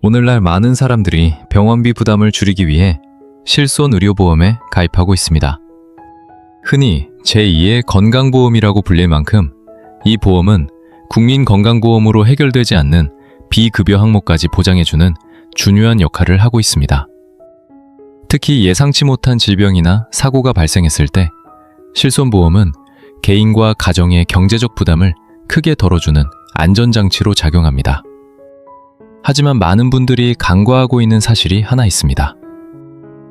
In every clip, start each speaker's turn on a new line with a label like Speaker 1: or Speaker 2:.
Speaker 1: 오늘날 많은 사람들이 병원비 부담을 줄이기 위해 실손의료보험에 가입하고 있습니다. 흔히 제2의 건강보험이라고 불릴 만큼 이 보험은 국민건강보험으로 해결되지 않는 비급여 항목까지 보장해주는 중요한 역할을 하고 있습니다. 특히 예상치 못한 질병이나 사고가 발생했을 때 실손보험은 개인과 가정의 경제적 부담을 크게 덜어주는 안전장치로 작용합니다. 하지만 많은 분들이 간과하고 있는 사실이 하나 있습니다.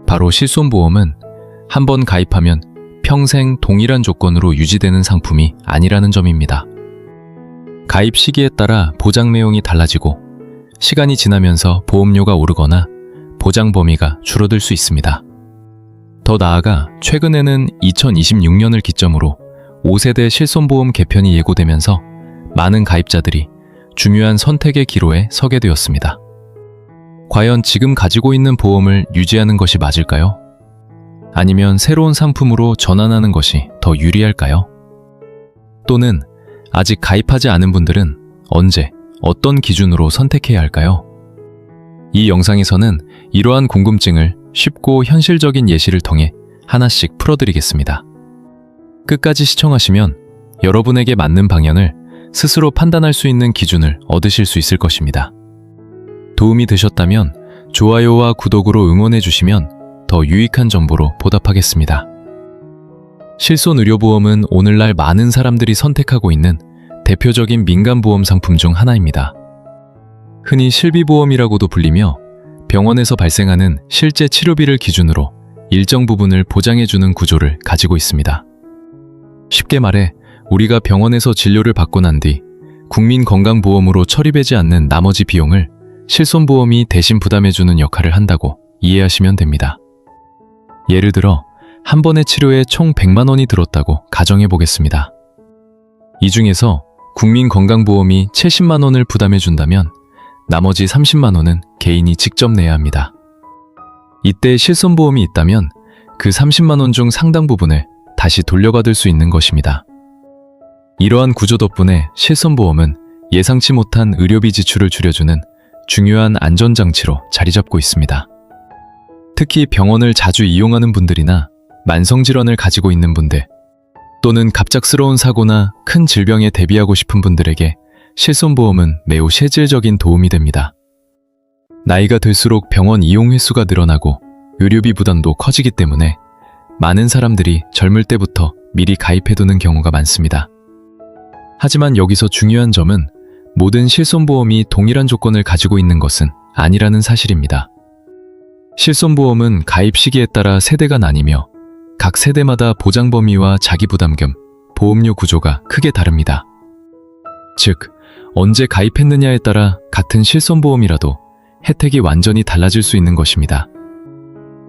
Speaker 1: 바로 실손보험은 한번 가입하면 평생 동일한 조건으로 유지되는 상품이 아니라는 점입니다. 가입 시기에 따라 보장 내용이 달라지고 시간이 지나면서 보험료가 오르거나 보장 범위가 줄어들 수 있습니다. 더 나아가 최근에는 2026년을 기점으로 5세대 실손보험 개편이 예고되면서 많은 가입자들이 중요한 선택의 기로에 서게 되었습니다. 과연 지금 가지고 있는 보험을 유지하는 것이 맞을까요? 아니면 새로운 상품으로 전환하는 것이 더 유리할까요? 또는 아직 가입하지 않은 분들은 언제, 어떤 기준으로 선택해야 할까요? 이 영상에서는 이러한 궁금증을 쉽고 현실적인 예시를 통해 하나씩 풀어드리겠습니다. 끝까지 시청하시면 여러분에게 맞는 방향을 스스로 판단할 수 있는 기준을 얻으실 수 있을 것입니다. 도움이 되셨다면 좋아요와 구독으로 응원해 주시면 더 유익한 정보로 보답하겠습니다. 실손의료보험은 오늘날 많은 사람들이 선택하고 있는 대표적인 민간보험 상품 중 하나입니다. 흔히 실비보험이라고도 불리며 병원에서 발생하는 실제 치료비를 기준으로 일정 부분을 보장해주는 구조를 가지고 있습니다. 쉽게 말해 우리가 병원에서 진료를 받고 난 뒤 국민건강보험으로 처리되지 않는 나머지 비용을 실손보험이 대신 부담해주는 역할을 한다고 이해하시면 됩니다. 예를 들어 한 번의 치료에 총 100만 원이 들었다고 가정해 보겠습니다. 이 중에서 국민건강보험이 70만 원을 부담해준다면 나머지 30만 원은 개인이 직접 내야 합니다. 이때 실손보험이 있다면 그 30만 원 중 상당 부분을 다시 돌려받을 수 있는 것입니다. 이러한 구조 덕분에 실손보험은 예상치 못한 의료비 지출을 줄여주는 중요한 안전장치로 자리 잡고 있습니다. 특히 병원을 자주 이용하는 분들이나 만성질환을 가지고 있는 분들, 또는 갑작스러운 사고나 큰 질병에 대비하고 싶은 분들에게 실손보험은 매우 실질적인 도움이 됩니다. 나이가 들수록 병원 이용 횟수가 늘어나고 의료비 부담도 커지기 때문에 많은 사람들이 젊을 때부터 미리 가입해두는 경우가 많습니다. 하지만 여기서 중요한 점은 모든 실손보험이 동일한 조건을 가지고 있는 것은 아니라는 사실입니다. 실손보험은 가입 시기에 따라 세대가 나뉘며 각 세대마다 보장 범위와 자기부담금, 보험료 구조가 크게 다릅니다. 즉, 언제 가입했느냐에 따라 같은 실손보험이라도 혜택이 완전히 달라질 수 있는 것입니다.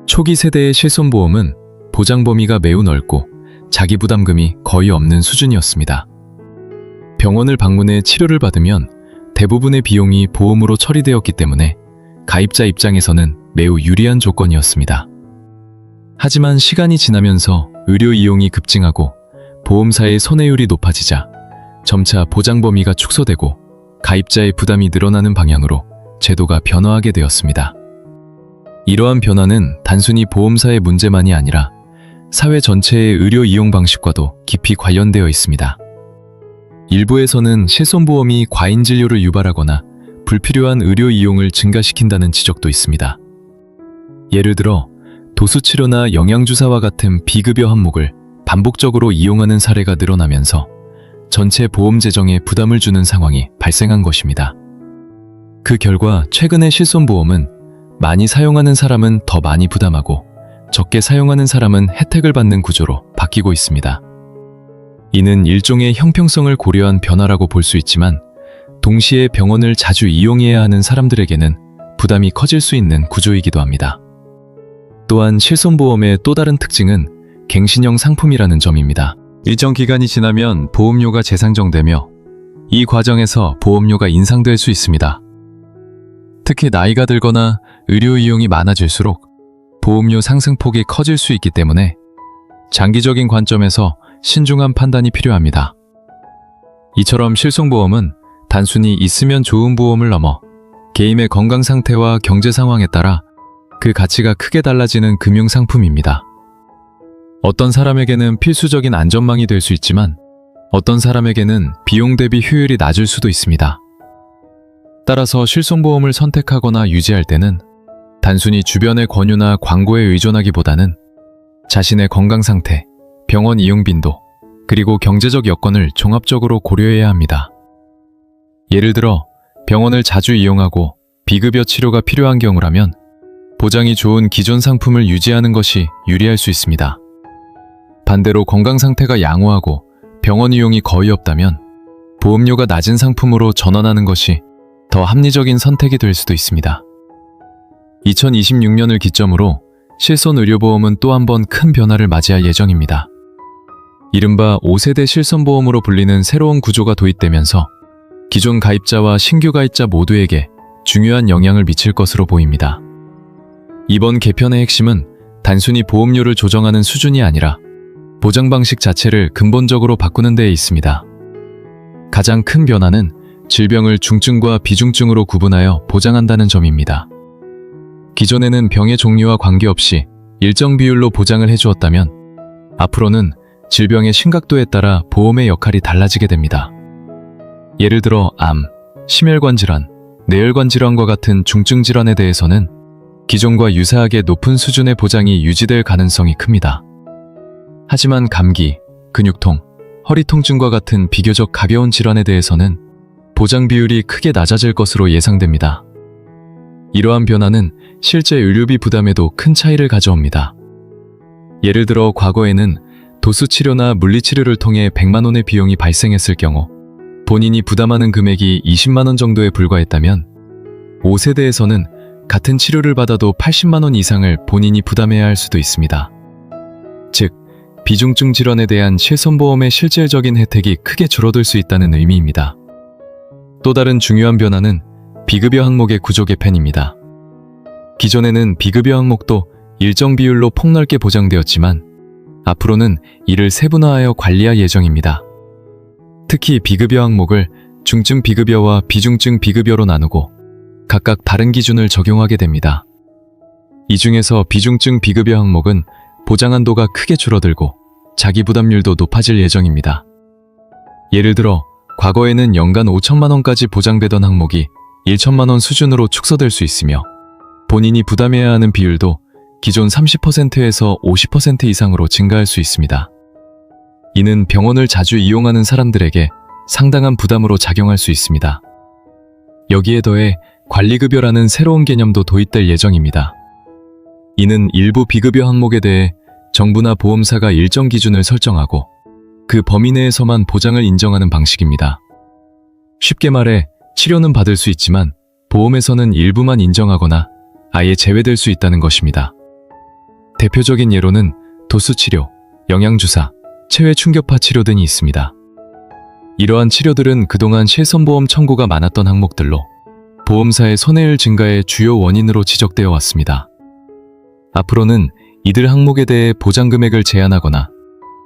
Speaker 1: 초기 세대의 실손보험은 보장 범위가 매우 넓고 자기부담금이 거의 없는 수준이었습니다. 병원을 방문해 치료를 받으면 대부분의 비용이 보험으로 처리되었기 때문에 가입자 입장에서는 매우 유리한 조건이었습니다. 하지만 시간이 지나면서 의료 이용이 급증하고 보험사의 손해율이 높아지자 점차 보장 범위가 축소되고 가입자의 부담이 늘어나는 방향으로 제도가 변화하게 되었습니다. 이러한 변화는 단순히 보험사의 문제만이 아니라 사회 전체의 의료 이용 방식과도 깊이 관련되어 있습니다. 일부에서는 실손보험이 과잉 진료를 유발하거나 불필요한 의료 이용을 증가시킨다는 지적도 있습니다. 예를 들어 도수치료나 영양주사와 같은 비급여 항목을 반복적으로 이용하는 사례가 늘어나면서 전체 보험 재정에 부담을 주는 상황이 발생한 것입니다. 그 결과 최근의 실손보험은 많이 사용하는 사람은 더 많이 부담하고 적게 사용하는 사람은 혜택을 받는 구조로 바뀌고 있습니다. 이는 일종의 형평성을 고려한 변화라고 볼 수 있지만 동시에 병원을 자주 이용해야 하는 사람들에게는 부담이 커질 수 있는 구조이기도 합니다. 또한 실손보험의 또 다른 특징은 갱신형 상품이라는 점입니다. 일정 기간이 지나면 보험료가 재상정되며 이 과정에서 보험료가 인상될 수 있습니다. 특히 나이가 들거나 의료 이용이 많아질수록 보험료 상승폭이 커질 수 있기 때문에 장기적인 관점에서 신중한 판단이 필요합니다. 이처럼 실손보험은 단순히 있으면 좋은 보험을 넘어 개인의 건강 상태와 경제 상황에 따라 그 가치가 크게 달라지는 금융 상품입니다. 어떤 사람에게는 필수적인 안전망이 될 수 있지만 어떤 사람에게는 비용 대비 효율이 낮을 수도 있습니다. 따라서 실손보험을 선택하거나 유지할 때는 단순히 주변의 권유나 광고에 의존하기보다는 자신의 건강 상태, 병원 이용 빈도, 그리고 경제적 여건을 종합적으로 고려해야 합니다. 예를 들어 병원을 자주 이용하고 비급여 치료가 필요한 경우라면 보장이 좋은 기존 상품을 유지하는 것이 유리할 수 있습니다. 반대로 건강 상태가 양호하고 병원 이용이 거의 없다면 보험료가 낮은 상품으로 전환하는 것이 더 합리적인 선택이 될 수도 있습니다. 2026년을 기점으로 실손의료보험은 또 한 번 큰 변화를 맞이할 예정입니다. 이른바 5세대 실손보험으로 불리는 새로운 구조가 도입되면서 기존 가입자와 신규 가입자 모두에게 중요한 영향을 미칠 것으로 보입니다. 이번 개편의 핵심은 단순히 보험료를 조정하는 수준이 아니라 보장 방식 자체를 근본적으로 바꾸는 데에 있습니다. 가장 큰 변화는 질병을 중증과 비중증으로 구분하여 보장한다는 점입니다. 기존에는 병의 종류와 관계없이 일정 비율로 보장을 해주었다면 앞으로는 질병의 심각도에 따라 보험의 역할이 달라지게 됩니다. 예를 들어 암, 심혈관 질환, 뇌혈관 질환과 같은 중증 질환에 대해서는 기존과 유사하게 높은 수준의 보장이 유지될 가능성이 큽니다. 하지만 감기, 근육통, 허리 통증과 같은 비교적 가벼운 질환에 대해서는 보장 비율이 크게 낮아질 것으로 예상됩니다. 이러한 변화는 실제 의료비 부담에도 큰 차이를 가져옵니다. 예를 들어 과거에는 도수 치료나 물리치료를 통해 100만 원의 비용이 발생했을 경우 본인이 부담하는 금액이 20만 원 정도에 불과했다면 5세대에서는 같은 치료를 받아도 80만 원 이상을 본인이 부담해야 할 수도 있습니다. 즉, 비중증 질환에 대한 실손보험의 실질적인 혜택이 크게 줄어들 수 있다는 의미입니다. 또 다른 중요한 변화는 비급여 항목의 구조 개편입니다. 기존에는 비급여 항목도 일정 비율로 폭넓게 보장되었지만 앞으로는 이를 세분화하여 관리할 예정입니다. 특히 비급여 항목을 중증 비급여와 비중증 비급여로 나누고 각각 다른 기준을 적용하게 됩니다. 이 중에서 비중증 비급여 항목은 보장 한도가 크게 줄어들고 자기 부담률도 높아질 예정입니다. 예를 들어 과거에는 연간 5천만 원까지 보장되던 항목이 1천만 원 수준으로 축소될 수 있으며 본인이 부담해야 하는 비율도 기존 30%에서 50% 이상으로 증가할 수 있습니다. 이는 병원을 자주 이용하는 사람들에게 상당한 부담으로 작용할 수 있습니다. 여기에 더해 관리급여라는 새로운 개념도 도입될 예정입니다. 이는 일부 비급여 항목에 대해 정부나 보험사가 일정 기준을 설정하고 그 범위 내에서만 보장을 인정하는 방식입니다. 쉽게 말해 치료는 받을 수 있지만 보험에서는 일부만 인정하거나 아예 제외될 수 있다는 것입니다. 대표적인 예로는 도수치료, 영양주사, 체외 충격파 치료 등이 있습니다. 이러한 치료들은 그동안 실손보험 청구가 많았던 항목들로 보험사의 손해율 증가의 주요 원인으로 지적되어 왔습니다. 앞으로는 이들 항목에 대해 보장 금액을 제한하거나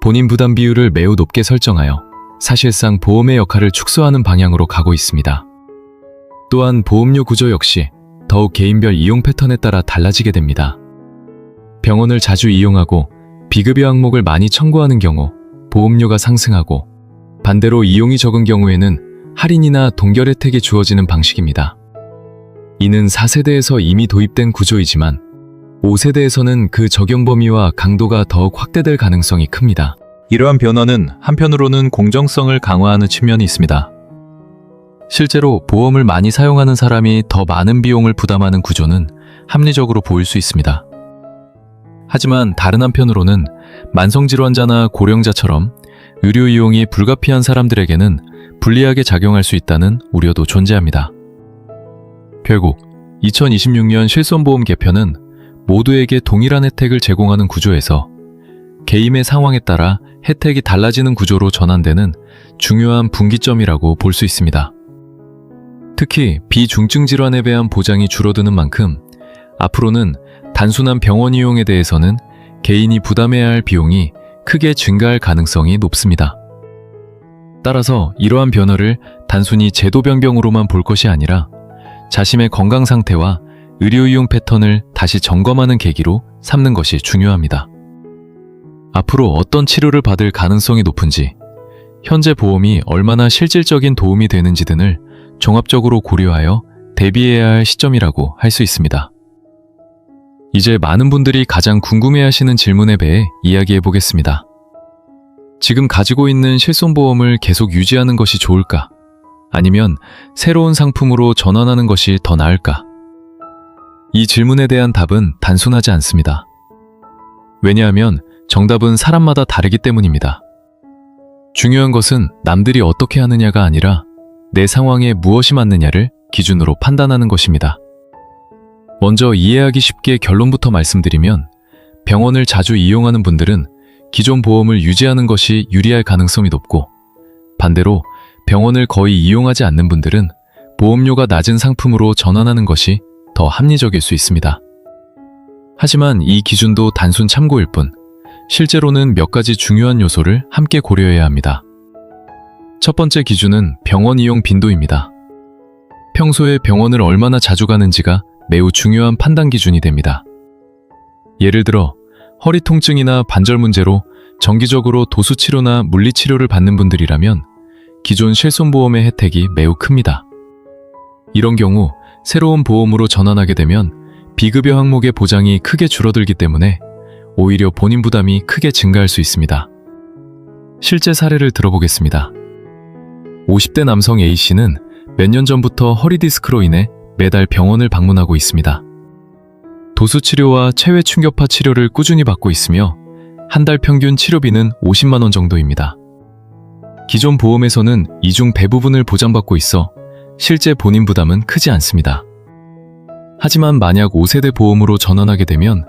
Speaker 1: 본인 부담 비율을 매우 높게 설정하여 사실상 보험의 역할을 축소하는 방향으로 가고 있습니다. 또한 보험료 구조 역시 더욱 개인별 이용 패턴에 따라 달라지게 됩니다. 병원을 자주 이용하고 비급여 항목을 많이 청구하는 경우 보험료가 상승하고 반대로 이용이 적은 경우에는 할인이나 동결 혜택이 주어지는 방식입니다. 이는 4세대에서 이미 도입된 구조이지만 5세대에서는 그 적용 범위와 강도가 더욱 확대될 가능성이 큽니다. 이러한 변화는 한편으로는 공정성을 강화하는 측면이 있습니다. 실제로 보험을 많이 사용하는 사람이 더 많은 비용을 부담하는 구조는 합리적으로 보일 수 있습니다. 하지만 다른 한편으로는 만성질환자나 고령자처럼 의료 이용이 불가피한 사람들에게는 불리하게 작용할 수 있다는 우려도 존재합니다. 결국 2026년 실손보험 개편은 모두에게 동일한 혜택을 제공하는 구조에서 개인의 상황에 따라 혜택이 달라지는 구조로 전환되는 중요한 분기점이라고 볼 수 있습니다. 특히 비중증 질환에 대한 보장이 줄어드는 만큼 앞으로는 단순한 병원 이용에 대해서는 개인이 부담해야 할 비용이 크게 증가할 가능성이 높습니다. 따라서 이러한 변화를 단순히 제도 변경으로만 볼 것이 아니라 자신의 건강 상태와 의료 이용 패턴을 다시 점검하는 계기로 삼는 것이 중요합니다. 앞으로 어떤 치료를 받을 가능성이 높은지, 현재 보험이 얼마나 실질적인 도움이 되는지 등을 종합적으로 고려하여 대비해야 할 시점이라고 할 수 있습니다. 이제 많은 분들이 가장 궁금해하시는 질문에 대해 이야기해 보겠습니다. 지금 가지고 있는 실손보험을 계속 유지하는 것이 좋을까? 아니면 새로운 상품으로 전환하는 것이 더 나을까? 이 질문에 대한 답은 단순하지 않습니다. 왜냐하면 정답은 사람마다 다르기 때문입니다. 중요한 것은 남들이 어떻게 하느냐가 아니라 내 상황에 무엇이 맞느냐를 기준으로 판단하는 것입니다. 먼저 이해하기 쉽게 결론부터 말씀드리면, 병원을 자주 이용하는 분들은 기존 보험을 유지하는 것이 유리할 가능성이 높고, 반대로 병원을 거의 이용하지 않는 분들은 보험료가 낮은 상품으로 전환하는 것이 더 합리적일 수 있습니다. 하지만 이 기준도 단순 참고일 뿐, 실제로는 몇 가지 중요한 요소를 함께 고려해야 합니다. 첫 번째 기준은 병원 이용 빈도입니다. 평소에 병원을 얼마나 자주 가는지가 매우 중요한 판단 기준이 됩니다. 예를 들어 허리 통증이나 관절 문제로 정기적으로 도수치료나 물리치료를 받는 분들이라면 기존 실손보험의 혜택이 매우 큽니다. 이런 경우 새로운 보험으로 전환하게 되면 비급여 항목의 보장이 크게 줄어들기 때문에 오히려 본인 부담이 크게 증가할 수 있습니다. 실제 사례를 들어보겠습니다. 50대 남성 A씨는 몇 년 전부터 허리 디스크로 인해 매달 병원을 방문하고 있습니다. 도수치료와 체외 충격파 치료를 꾸준히 받고 있으며 한 달 평균 치료비는 50만 원 정도입니다. 기존 보험에서는 이 중 대부분을 보장받고 있어 실제 본인 부담은 크지 않습니다. 하지만 만약 5세대 보험으로 전환하게 되면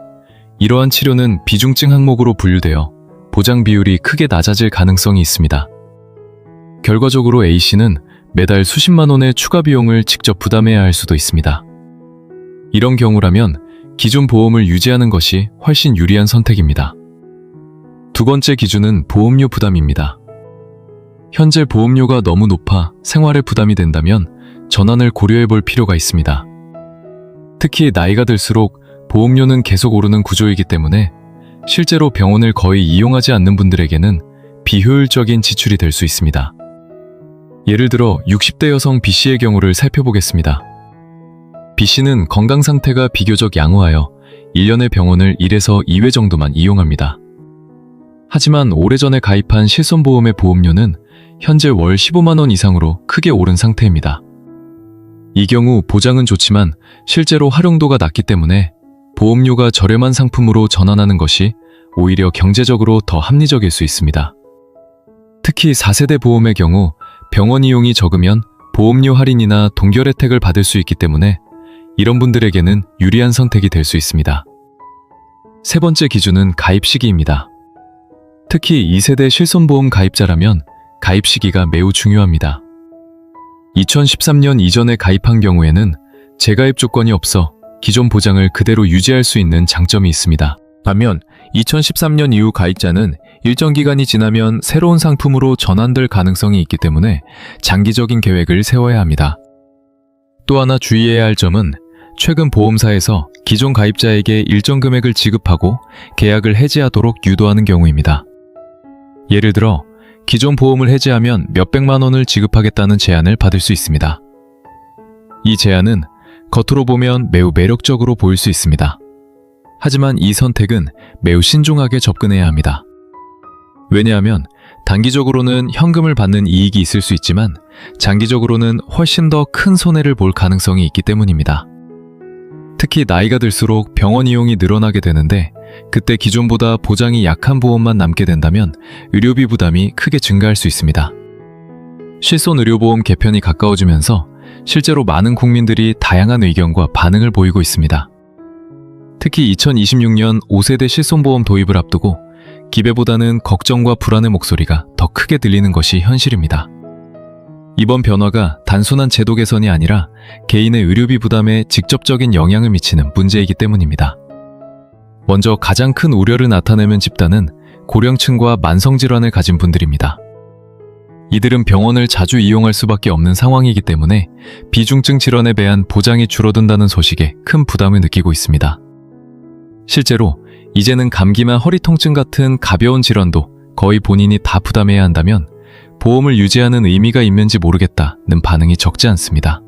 Speaker 1: 이러한 치료는 비중증 항목으로 분류되어 보장 비율이 크게 낮아질 가능성이 있습니다. 결과적으로 A씨는 매달 수십만 원의 추가 비용을 직접 부담해야 할 수도 있습니다. 이런 경우라면 기존 보험을 유지하는 것이 훨씬 유리한 선택입니다. 두 번째 기준은 보험료 부담입니다. 현재 보험료가 너무 높아 생활에 부담이 된다면 전환을 고려해 볼 필요가 있습니다. 특히 나이가 들수록 보험료는 계속 오르는 구조이기 때문에 실제로 병원을 거의 이용하지 않는 분들에게는 비효율적인 지출이 될 수 있습니다. 예를 들어 60대 여성 B씨의 경우를 살펴보겠습니다. B씨는 건강 상태가 비교적 양호하여 1년에 병원을 1에서 2회 정도만 이용합니다. 하지만 오래전에 가입한 실손보험의 보험료는 현재 월 15만 원 이상으로 크게 오른 상태입니다. 이 경우 보장은 좋지만 실제로 활용도가 낮기 때문에 보험료가 저렴한 상품으로 전환하는 것이 오히려 경제적으로 더 합리적일 수 있습니다. 특히 4세대 보험의 경우 병원 이용이 적으면 보험료 할인이나 동결 혜택을 받을 수 있기 때문에 이런 분들에게는 유리한 선택이 될 수 있습니다. 세 번째 기준은 가입 시기입니다. 특히 2세대 실손보험 가입자라면 가입 시기가 매우 중요합니다. 2013년 이전에 가입한 경우에는 재가입 조건이 없어 기존 보장을 그대로 유지할 수 있는 장점이 있습니다. 반면 2013년 이후 가입자는 일정 기간이 지나면 새로운 상품으로 전환될 가능성이 있기 때문에 장기적인 계획을 세워야 합니다. 또 하나 주의해야 할 점은 최근 보험사에서 기존 가입자에게 일정 금액을 지급하고 계약을 해지하도록 유도하는 경우입니다. 예를 들어 기존 보험을 해지하면 몇백만 원을 지급하겠다는 제안을 받을 수 있습니다. 이 제안은 겉으로 보면 매우 매력적으로 보일 수 있습니다. 하지만 이 선택은 매우 신중하게 접근해야 합니다. 왜냐하면 단기적으로는 현금을 받는 이익이 있을 수 있지만 장기적으로는 훨씬 더 큰 손해를 볼 가능성이 있기 때문입니다. 특히 나이가 들수록 병원 이용이 늘어나게 되는데 그때 기존보다 보장이 약한 보험만 남게 된다면 의료비 부담이 크게 증가할 수 있습니다. 실손의료보험 개편이 가까워지면서 실제로 많은 국민들이 다양한 의견과 반응을 보이고 있습니다. 특히 2026년 5세대 실손보험 도입을 앞두고 기대보다는 걱정과 불안의 목소리가 더 크게 들리는 것이 현실입니다. 이번 변화가 단순한 제도 개선이 아니라 개인의 의료비 부담에 직접적인 영향을 미치는 문제이기 때문입니다. 먼저 가장 큰 우려를 나타내는 집단은 고령층과 만성질환을 가진 분들입니다. 이들은 병원을 자주 이용할 수밖에 없는 상황이기 때문에 비중증 질환에 대한 보장이 줄어든다는 소식에 큰 부담을 느끼고 있습니다. 실제로 이제는 감기나 허리 통증 같은 가벼운 질환도 거의 본인이 다 부담해야 한다면 보험을 유지하는 의미가 있는지 모르겠다는 반응이 적지 않습니다.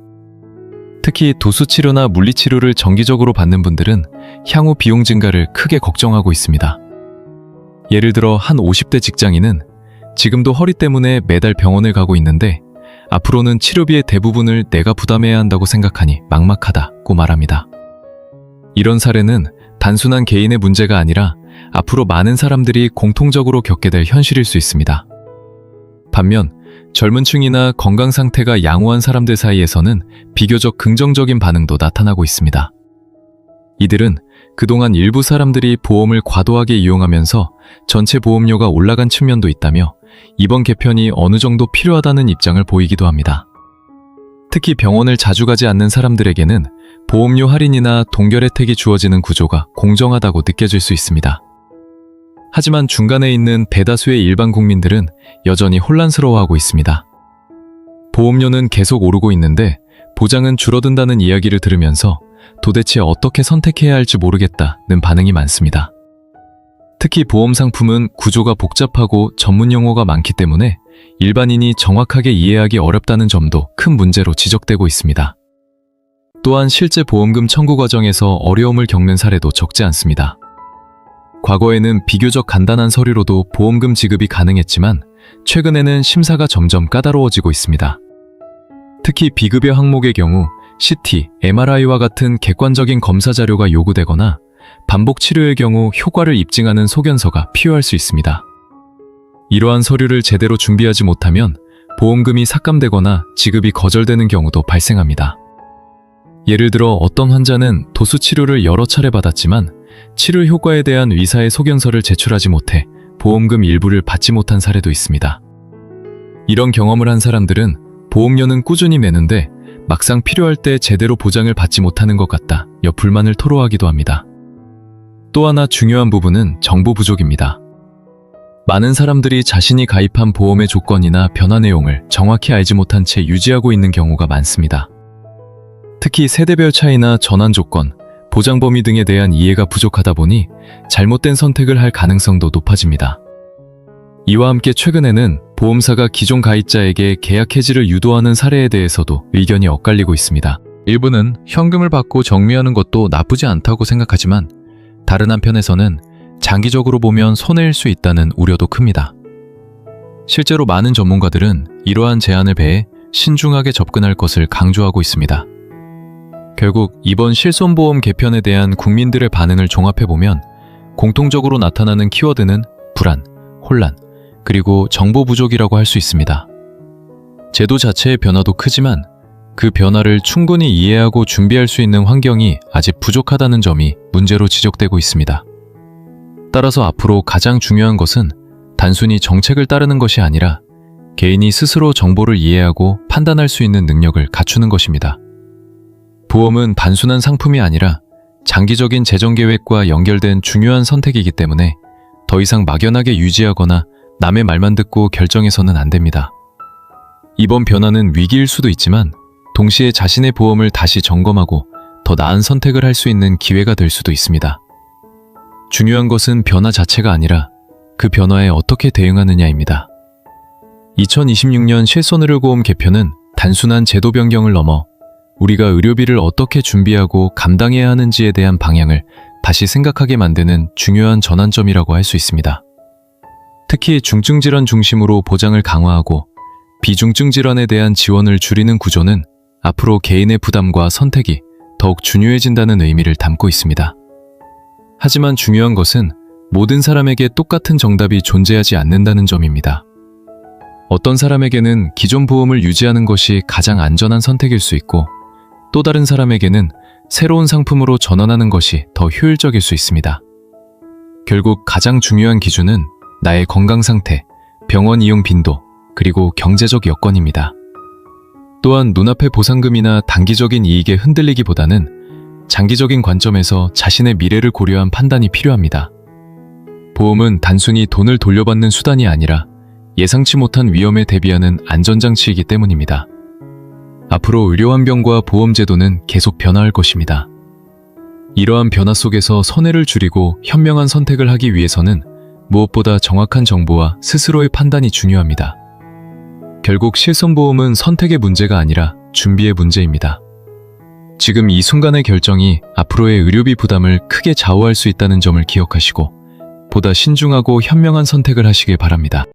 Speaker 1: 특히 도수치료나 물리치료를 정기적으로 받는 분들은 향후 비용 증가를 크게 걱정하고 있습니다. 예를 들어 한 50대 직장인은 지금도 허리 때문에 매달 병원을 가고 있는데 앞으로는 치료비의 대부분을 내가 부담해야 한다고 생각하니 막막하다고 말합니다. 이런 사례는 단순한 개인의 문제가 아니라 앞으로 많은 사람들이 공통적으로 겪게 될 현실일 수 있습니다. 반면 젊은 층이나 건강 상태가 양호한 사람들 사이에서는 비교적 긍정적인 반응도 나타나고 있습니다. 이들은 그동안 일부 사람들이 보험을 과도하게 이용하면서 전체 보험료가 올라간 측면도 있다며 이번 개편이 어느 정도 필요하다는 입장을 보이기도 합니다. 특히 병원을 자주 가지 않는 사람들에게는 보험료 할인이나 동결 혜택이 주어지는 구조가 공정하다고 느껴질 수 있습니다. 하지만 중간에 있는 대다수의 일반 국민들은 여전히 혼란스러워하고 있습니다. 보험료는 계속 오르고 있는데 보장은 줄어든다는 이야기를 들으면서 도대체 어떻게 선택해야 할지 모르겠다는 반응이 많습니다. 특히 보험 상품은 구조가 복잡하고 전문 용어가 많기 때문에 일반인이 정확하게 이해하기 어렵다는 점도 큰 문제로 지적되고 있습니다. 또한 실제 보험금 청구 과정에서 어려움을 겪는 사례도 적지 않습니다. 과거에는 비교적 간단한 서류로도 보험금 지급이 가능했지만 최근에는 심사가 점점 까다로워지고 있습니다. 특히 비급여 항목의 경우 CT, MRI와 같은 객관적인 검사 자료가 요구되거나 반복 치료의 경우 효과를 입증하는 소견서가 필요할 수 있습니다. 이러한 서류를 제대로 준비하지 못하면 보험금이 삭감되거나 지급이 거절되는 경우도 발생합니다. 예를 들어 어떤 환자는 도수 치료를 여러 차례 받았지만 치료 효과에 대한 의사의 소견서를 제출하지 못해 보험금 일부를 받지 못한 사례도 있습니다. 이런 경험을 한 사람들은 보험료는 꾸준히 내는데 막상 필요할 때 제대로 보장을 받지 못하는 것 같다며 불만을 토로하기도 합니다. 또 하나 중요한 부분은 정보 부족입니다. 많은 사람들이 자신이 가입한 보험의 조건이나 변화 내용을 정확히 알지 못한 채 유지하고 있는 경우가 많습니다. 특히 세대별 차이나 전환 조건, 보장 범위 등에 대한 이해가 부족하다 보니 잘못된 선택을 할 가능성도 높아집니다. 이와 함께 최근에는 보험사가 기존 가입자에게 계약 해지를 유도하는 사례에 대해서도 의견이 엇갈리고 있습니다. 일부는 현금을 받고 정리하는 것도 나쁘지 않다고 생각하지만 다른 한편에서는 장기적으로 보면 손해일 수 있다는 우려도 큽니다. 실제로 많은 전문가들은 이러한 제안을 배해 신중하게 접근할 것을 강조하고 있습니다. 결국 이번 실손보험 개편에 대한 국민들의 반응을 종합해보면 공통적으로 나타나는 키워드는 불안, 혼란, 그리고 정보 부족이라고 할 수 있습니다. 제도 자체의 변화도 크지만 그 변화를 충분히 이해하고 준비할 수 있는 환경이 아직 부족하다는 점이 문제로 지적되고 있습니다. 따라서 앞으로 가장 중요한 것은 단순히 정책을 따르는 것이 아니라 개인이 스스로 정보를 이해하고 판단할 수 있는 능력을 갖추는 것입니다. 보험은 단순한 상품이 아니라 장기적인 재정 계획과 연결된 중요한 선택이기 때문에 더 이상 막연하게 유지하거나 남의 말만 듣고 결정해서는 안 됩니다. 이번 변화는 위기일 수도 있지만 동시에 자신의 보험을 다시 점검하고 더 나은 선택을 할 수 있는 기회가 될 수도 있습니다. 중요한 것은 변화 자체가 아니라 그 변화에 어떻게 대응하느냐입니다. 2026년 실손의료보험 개편은 단순한 제도 변경을 넘어 우리가 의료비를 어떻게 준비하고 감당해야 하는지에 대한 방향을 다시 생각하게 만드는 중요한 전환점이라고 할 수 있습니다. 특히 중증 질환 중심으로 보장을 강화하고 비중증 질환에 대한 지원을 줄이는 구조는 앞으로 개인의 부담과 선택이 더욱 중요해진다는 의미를 담고 있습니다. 하지만 중요한 것은 모든 사람에게 똑같은 정답이 존재하지 않는다는 점입니다. 어떤 사람에게는 기존 보험을 유지하는 것이 가장 안전한 선택일 수 있고 또 다른 사람에게는 새로운 상품으로 전환하는 것이 더 효율적일 수 있습니다. 결국 가장 중요한 기준은 나의 건강 상태, 병원 이용 빈도, 그리고 경제적 여건입니다. 또한 눈앞의 보상금이나 단기적인 이익에 흔들리기보다는 장기적인 관점에서 자신의 미래를 고려한 판단이 필요합니다. 보험은 단순히 돈을 돌려받는 수단이 아니라 예상치 못한 위험에 대비하는 안전장치이기 때문입니다. 앞으로 의료환병과 보험제도는 계속 변화할 것입니다. 이러한 변화 속에서 손해를 줄이고 현명한 선택을 하기 위해서는 무엇보다 정확한 정보와 스스로의 판단이 중요합니다. 결국 실손보험은 선택의 문제가 아니라 준비의 문제입니다. 지금 이 순간의 결정이 앞으로의 의료비 부담을 크게 좌우할 수 있다는 점을 기억하시고 보다 신중하고 현명한 선택을 하시길 바랍니다.